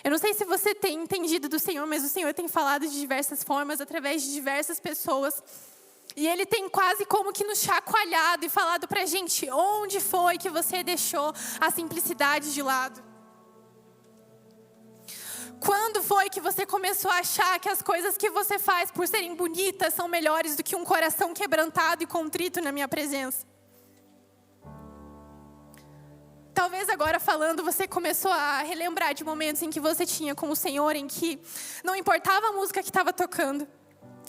Eu não sei se você tem entendido do Senhor, mas o Senhor tem falado de diversas formas, através de diversas pessoas. E Ele tem quase como que nos chacoalhado e falado pra gente: onde foi que você deixou a simplicidade de lado? Quando foi que você começou a achar que as coisas que você faz por serem bonitas são melhores do que um coração quebrantado e contrito na minha presença? Talvez agora falando, você começou a relembrar de momentos em que você tinha com o Senhor, em que não importava a música que estava tocando,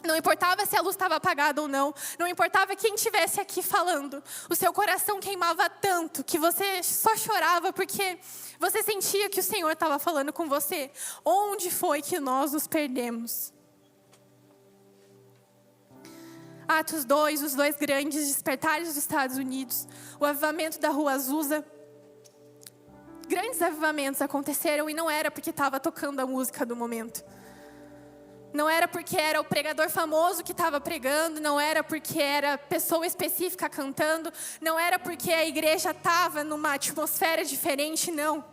não importava se a luz estava apagada ou não, não importava quem estivesse aqui falando, o seu coração queimava tanto que você só chorava porque você sentia que o Senhor estava falando com você. Onde foi que nós nos perdemos? Atos 2, os 2 grandes despertares dos Estados Unidos, o avivamento da Rua Azusa. Grandes avivamentos aconteceram e não era porque estava tocando a música do momento. Não era porque era o pregador famoso que estava pregando, não era porque era pessoa específica cantando, não era porque a igreja estava numa atmosfera diferente, não.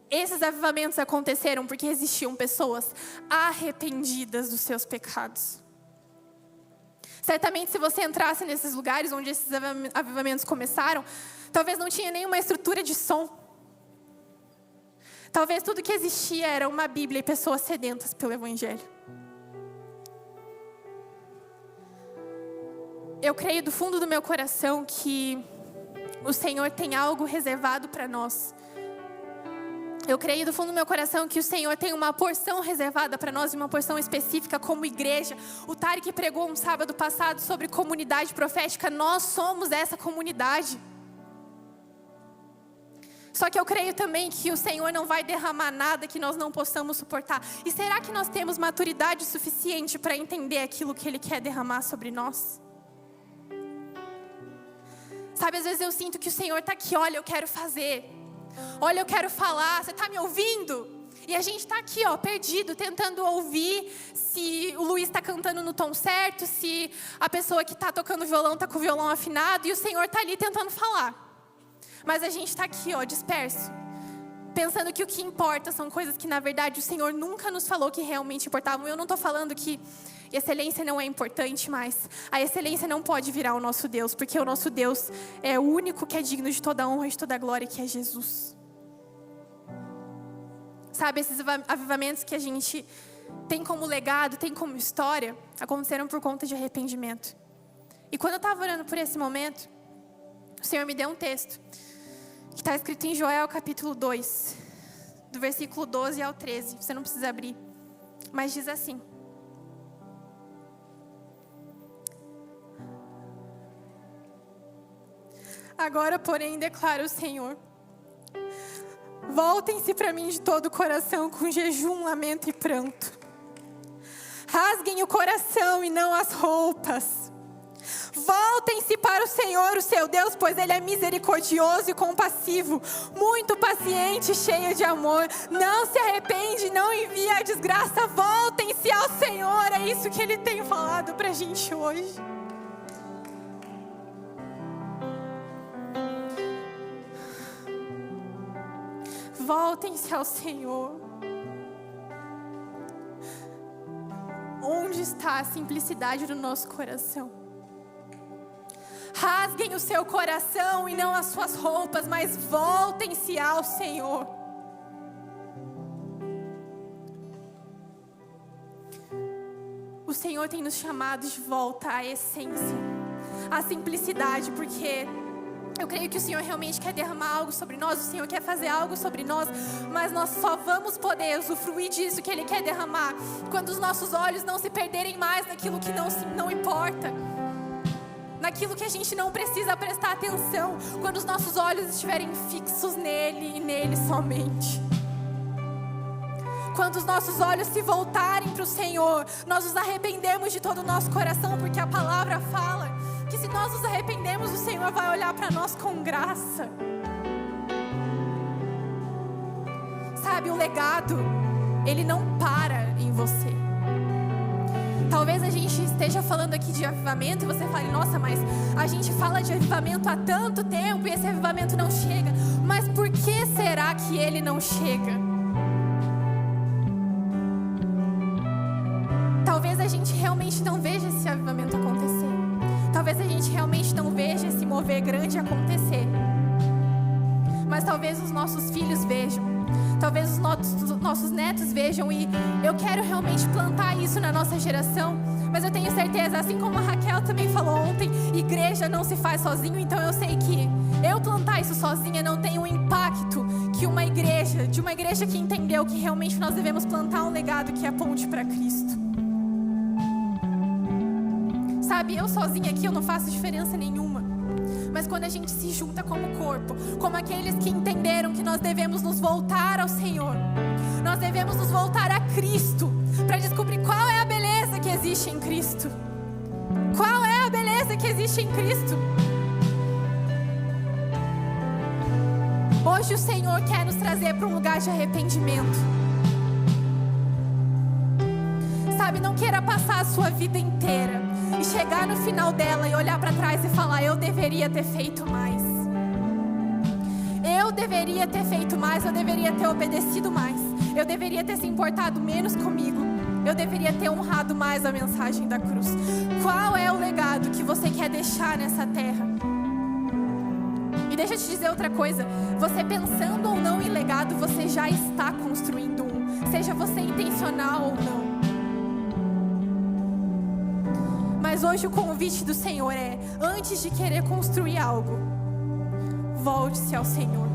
Esses avivamentos aconteceram porque existiam pessoas arrependidas dos seus pecados. Certamente, se você entrasse nesses lugares onde esses avivamentos começaram, talvez não tinha nenhuma estrutura de som. Talvez tudo que existia era uma Bíblia e pessoas sedentas pelo Evangelho. Eu creio do fundo do meu coração que o Senhor tem algo reservado para nós. Eu creio do fundo do meu coração que o Senhor tem uma porção reservada para nós, uma porção específica como igreja. O Tarek pregou um sábado passado sobre comunidade profética. Nós somos essa comunidade. Só que eu creio também que o Senhor não vai derramar nada que nós não possamos suportar. E será que nós temos maturidade suficiente para entender aquilo que Ele quer derramar sobre nós? Sabe, às vezes eu sinto que o Senhor está aqui: olha, eu quero fazer Olha, eu quero falar, você está me ouvindo? E a gente está aqui, ó, perdido, tentando ouvir se o Luiz está cantando no tom certo, se a pessoa que está tocando violão está com o violão afinado, e o Senhor está ali tentando falar. Mas a gente está aqui, ó, disperso, pensando que o que importa são coisas que, na verdade, o Senhor nunca nos falou que realmente importavam. Eu não estou falando que excelência não é importante, mas a excelência não pode virar o nosso Deus, porque o nosso Deus é o único que é digno de toda a honra e de toda a glória, que é Jesus. Sabe, esses avivamentos que a gente tem como legado, tem como história, aconteceram por conta de arrependimento. E quando eu estava orando por esse momento, o Senhor me deu um texto, que está escrito em Joel capítulo 2, do versículo 12 ao 13. Você não precisa abrir, mas diz assim: agora, porém, declara o Senhor, voltem-se para mim de todo o coração, com jejum, lamento e pranto. Rasguem o coração e não as roupas. Voltem-se para o Senhor, o seu Deus, pois Ele é misericordioso e compassivo, muito paciente e cheio de amor. Não se arrepende, não envia a desgraça. Voltem-se ao Senhor. É isso que Ele tem falado para a gente hoje. Voltem-se ao Senhor. Onde está a simplicidade do nosso coração? Rasguem o seu coração e não as suas roupas, mas voltem-se ao Senhor. O Senhor tem nos chamado de volta à essência, à simplicidade, porque eu creio que o Senhor realmente quer derramar algo sobre nós, o Senhor quer fazer algo sobre nós, mas nós só vamos poder usufruir disso que Ele quer derramar quando os nossos olhos não se perderem mais naquilo que não importa, naquilo que a gente não precisa prestar atenção, quando os nossos olhos estiverem fixos nele e nele somente. Quando os nossos olhos se voltarem para o Senhor, nós nos arrependemos de todo o nosso coração, porque a palavra fala que se nós nos arrependemos, o Senhor vai olhar para nós com graça. Sabe, o legado, ele não para em você. Talvez a gente esteja falando aqui de avivamento e você fale, nossa, mas a gente fala de avivamento há tanto tempo e esse avivamento não chega. Mas por que será que ele não chega? Talvez a gente realmente não veja esse avivamento acontecer. Talvez a gente realmente não veja esse mover grande acontecer. Mas talvez os nossos filhos vejam. Talvez os nossos netos vejam. E eu quero realmente plantar isso na nossa geração. Mas eu tenho certeza, assim como a Raquel também falou ontem, igreja não se faz sozinho. Então eu sei que eu plantar isso sozinha não tem o impacto que uma igreja que entendeu que realmente nós devemos plantar um legado que aponte para Cristo. Sabe, eu sozinha aqui eu não faço diferença nenhuma. Mas quando a gente se junta como corpo, como aqueles que entenderam que nós devemos nos voltar ao Senhor, nós devemos nos voltar a Cristo, para descobrir qual é a beleza que existe em Cristo. Qual é a beleza que existe em Cristo? Hoje o Senhor quer nos trazer para um lugar de arrependimento. Sabe, não queira passar a sua vida inteira e chegar no final dela e olhar para trás e falar, eu deveria ter feito mais. Eu deveria ter feito mais, eu deveria ter obedecido mais. Eu deveria ter se importado menos comigo. Eu deveria ter honrado mais a mensagem da cruz. Qual é o legado que você quer deixar nessa terra? E deixa eu te dizer outra coisa. Você pensando ou não em legado, você já está construindo um. Seja você intencional ou não. Mas hoje o convite do Senhor é, antes de querer construir algo, volte-se ao Senhor.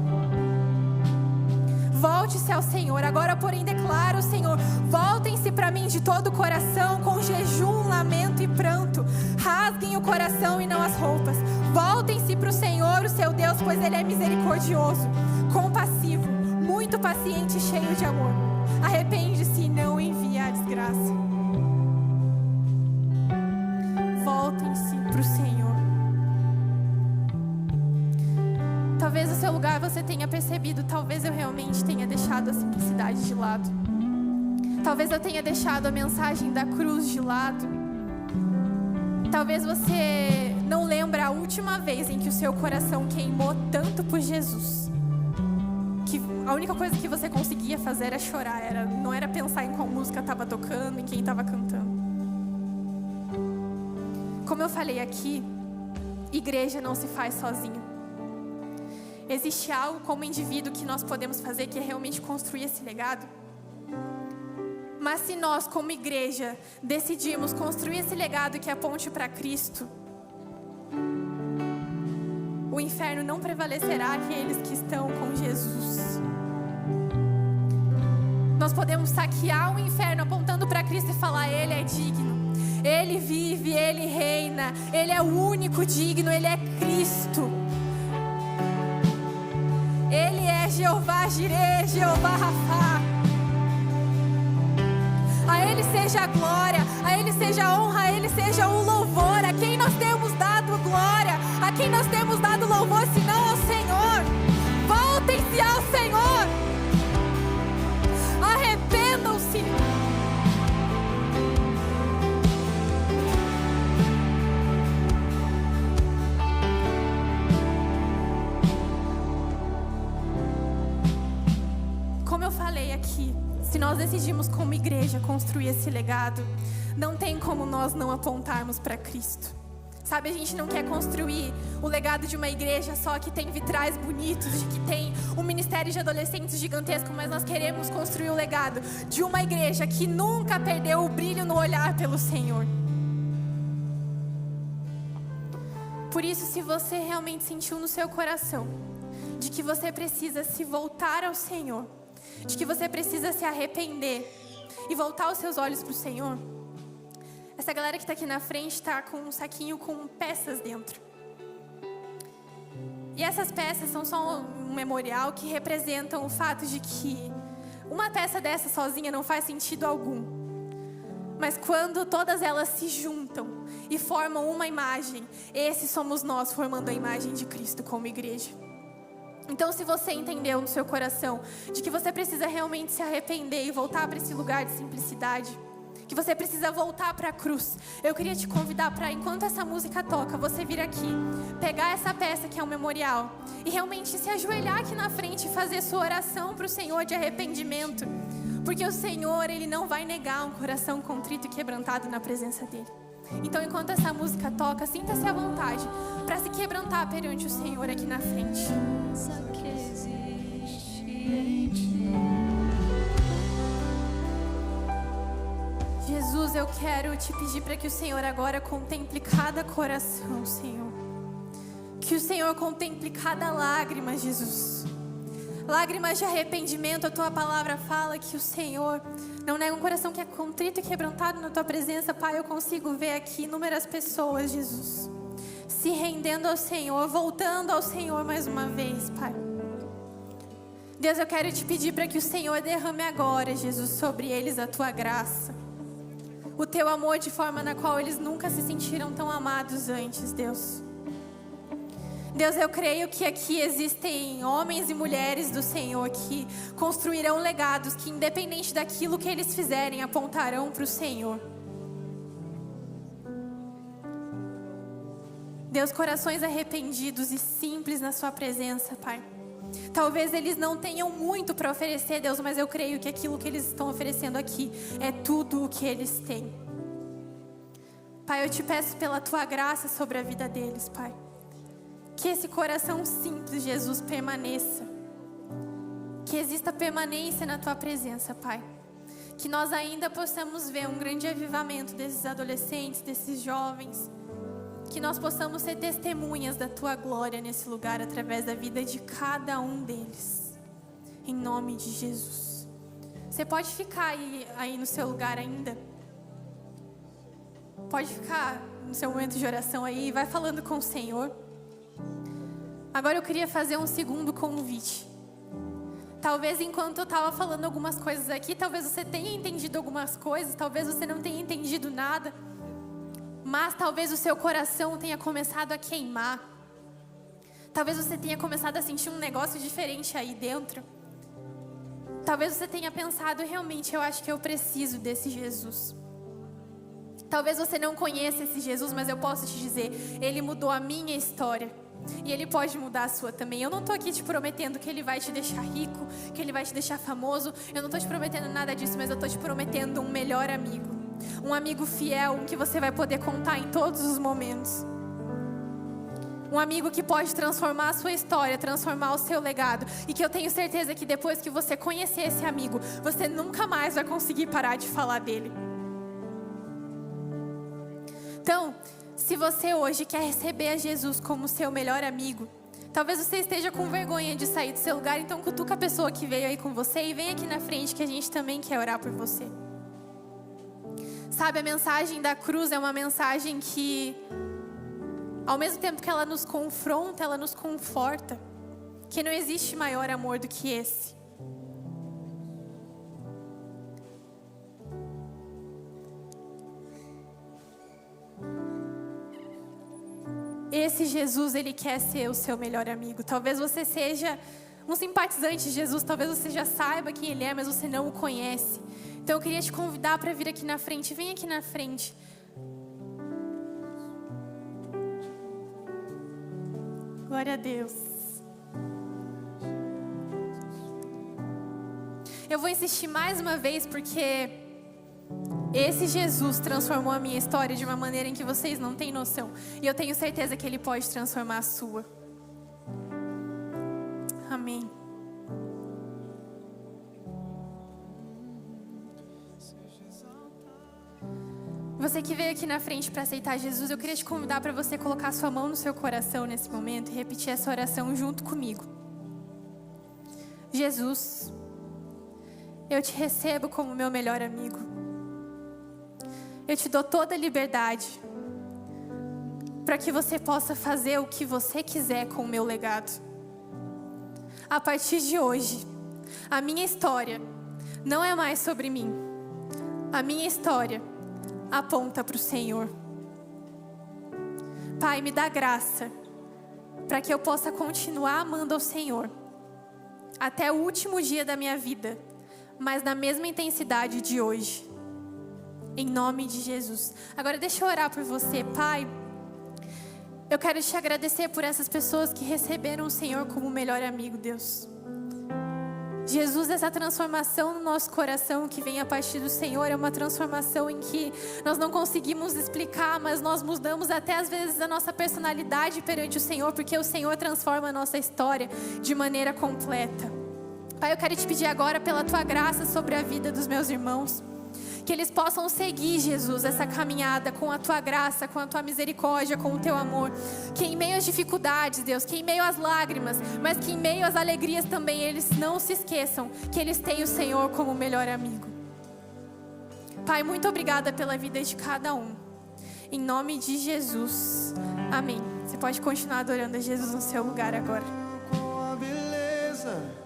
Volte-se ao Senhor. Agora, porém, declara o Senhor, voltem-se para mim de todo o coração, com jejum, lamento e pranto. Rasguem o coração e não as roupas. Voltem-se para o Senhor, o seu Deus, pois Ele é misericordioso, compassivo, muito paciente e cheio de amor. Arrepende-se e não envia a desgraça. Voltem-se para o Senhor. Talvez o seu lugar você tenha percebido, talvez eu realmente tenha deixado a simplicidade de lado. Talvez eu tenha deixado a mensagem da cruz de lado. Talvez você não lembra a última vez em que o seu coração queimou tanto por Jesus, que a única coisa que você conseguia fazer era chorar, não era pensar em qual música estava tocando e quem estava cantando. Como eu falei aqui, igreja não se faz sozinho. Existe algo como indivíduo que nós podemos fazer, que é realmente construir esse legado. Mas se nós, como igreja, decidirmos construir esse legado que aponte para Cristo, o inferno não prevalecerá aqueles que estão com Jesus. Nós podemos saquear o inferno apontando para Cristo e falar: Ele é digno, Ele vive, Ele reina, Ele é o único digno, Ele é Cristo. Ele é Jeová Jireh, Jeová Rafá. A Ele seja a glória, a Ele seja a honra, a Ele seja o louvor. A quem nós temos dado glória, a quem nós temos dado louvor, senão ao Senhor. Voltem-se ao Senhor, arrependam-se. Como eu falei aqui, se nós decidimos como igreja construir esse legado, não tem como nós não apontarmos para Cristo. Sabe, a gente não quer construir o legado de uma igreja só que tem vitrais bonitos, de que tem um ministério de adolescentes gigantesco, mas nós queremos construir o legado de uma igreja que nunca perdeu o brilho no olhar pelo Senhor. Por isso, se você realmente sentiu no seu coração de que você precisa se voltar ao Senhor, de que você precisa se arrepender e voltar os seus olhos para o Senhor, essa galera que está aqui na frente está com um saquinho com peças dentro. E essas peças são só um memorial que representam o fato de que uma peça dessa sozinha não faz sentido algum. Mas quando todas elas se juntam e formam uma imagem, esses somos nós formando a imagem de Cristo como igreja. Então, se você entendeu no seu coração de que você precisa realmente se arrepender e voltar para esse lugar de simplicidade, que você precisa voltar para a cruz, eu queria te convidar para, enquanto essa música toca, você vir aqui, pegar essa peça que é um memorial e realmente se ajoelhar aqui na frente e fazer sua oração para o Senhor de arrependimento, porque o Senhor, Ele não vai negar um coração contrito e quebrantado na presença dEle. Então, enquanto essa música toca, sinta-se à vontade para se quebrantar perante o Senhor aqui na frente. Que existe em ti. Jesus, eu quero te pedir para que o Senhor agora contemple cada coração, Senhor. Que o Senhor contemple cada lágrima, Jesus. Lágrimas de arrependimento. A tua palavra fala que o Senhor não nega um coração que é contrito e quebrantado na tua presença. Pai, eu consigo ver aqui inúmeras pessoas, Jesus, se rendendo ao Senhor, voltando ao Senhor mais uma vez, Pai. Deus, eu quero te pedir para que o Senhor derrame agora, Jesus, sobre eles a tua graça, o teu amor de forma na qual eles nunca se sentiram tão amados antes, Deus. Deus, eu creio que aqui existem homens e mulheres do Senhor que construirão legados que, independente daquilo que eles fizerem, apontarão para o Senhor. Deus, corações arrependidos e simples na sua presença, Pai. Talvez eles não tenham muito para oferecer, Deus, mas eu creio que aquilo que eles estão oferecendo aqui é tudo o que eles têm. Pai, eu te peço pela tua graça sobre a vida deles, Pai. Que esse coração simples, Jesus, permaneça. Que exista permanência na tua presença, Pai. Que nós ainda possamos ver um grande avivamento desses adolescentes, desses jovens. Que nós possamos ser testemunhas da tua glória nesse lugar, através da vida de cada um deles. Em nome de Jesus. Você pode ficar aí no seu lugar ainda. Pode ficar no seu momento de oração aí. Vai falando com o Senhor. Agora eu queria fazer um segundo convite. Talvez enquanto eu estava falando algumas coisas aqui, talvez você tenha entendido algumas coisas, talvez você não tenha entendido nada. Mas talvez o seu coração tenha começado a queimar. Talvez você tenha começado a sentir um negócio diferente aí dentro. Talvez você tenha pensado, realmente, eu acho que eu preciso desse Jesus. Talvez você não conheça esse Jesus, mas eu posso te dizer, Ele mudou a minha história. E Ele pode mudar a sua também. Eu não estou aqui te prometendo que Ele vai te deixar rico, que Ele vai te deixar famoso. Eu não estou te prometendo nada disso, mas eu estou te prometendo um melhor amigo. Um amigo fiel, um que você vai poder contar em todos os momentos. Um amigo que pode transformar a sua história, transformar o seu legado. E que eu tenho certeza que depois que você conhecer esse amigo, você nunca mais vai conseguir parar de falar dele. Então, se você hoje quer receber a Jesus como seu melhor amigo, talvez você esteja com vergonha de sair do seu lugar, então cutuca a pessoa que veio aí com você e vem aqui na frente que a gente também quer orar por você. Sabe, a mensagem da cruz é uma mensagem que, ao mesmo tempo que ela nos confronta, ela nos conforta, que não existe maior amor do que esse. Esse Jesus, Ele quer ser o seu melhor amigo. Talvez você seja um simpatizante de Jesus, talvez você já saiba quem Ele é, mas você não o conhece. Então eu queria te convidar para vir aqui na frente. Vem aqui na frente. Glória a Deus. Eu vou insistir mais uma vez porque esse Jesus transformou a minha história de uma maneira em que vocês não têm noção. E eu tenho certeza que Ele pode transformar a sua. Amém. Você que veio aqui na frente para aceitar Jesus, eu queria te convidar para você colocar sua mão no seu coração nesse momento e repetir essa oração junto comigo. Jesus, eu te recebo como meu melhor amigo. Eu te dou toda a liberdade para que você possa fazer o que você quiser com o meu legado. A partir de hoje, a minha história não é mais sobre mim. A minha história aponta para o Senhor. Pai, me dá graça para que eu possa continuar amando ao Senhor até o último dia da minha vida, mas na mesma intensidade de hoje. Em nome de Jesus. Agora deixa eu orar por você, Pai. Eu quero te agradecer por essas pessoas que receberam o Senhor como o melhor amigo, Deus. Jesus, essa transformação no nosso coração que vem a partir do Senhor é uma transformação em que nós não conseguimos explicar, mas nós mudamos até às vezes a nossa personalidade perante o Senhor, porque o Senhor transforma a nossa história de maneira completa. Pai, eu quero te pedir agora pela Tua graça sobre a vida dos meus irmãos, que eles possam seguir, Jesus, essa caminhada com a Tua graça, com a Tua misericórdia, com o Teu amor. Que em meio às dificuldades, Deus, que em meio às lágrimas, mas que em meio às alegrias também, eles não se esqueçam que eles têm o Senhor como o melhor amigo. Pai, muito obrigada pela vida de cada um. Em nome de Jesus. Amém. Você pode continuar adorando a Jesus no seu lugar agora. Com a beleza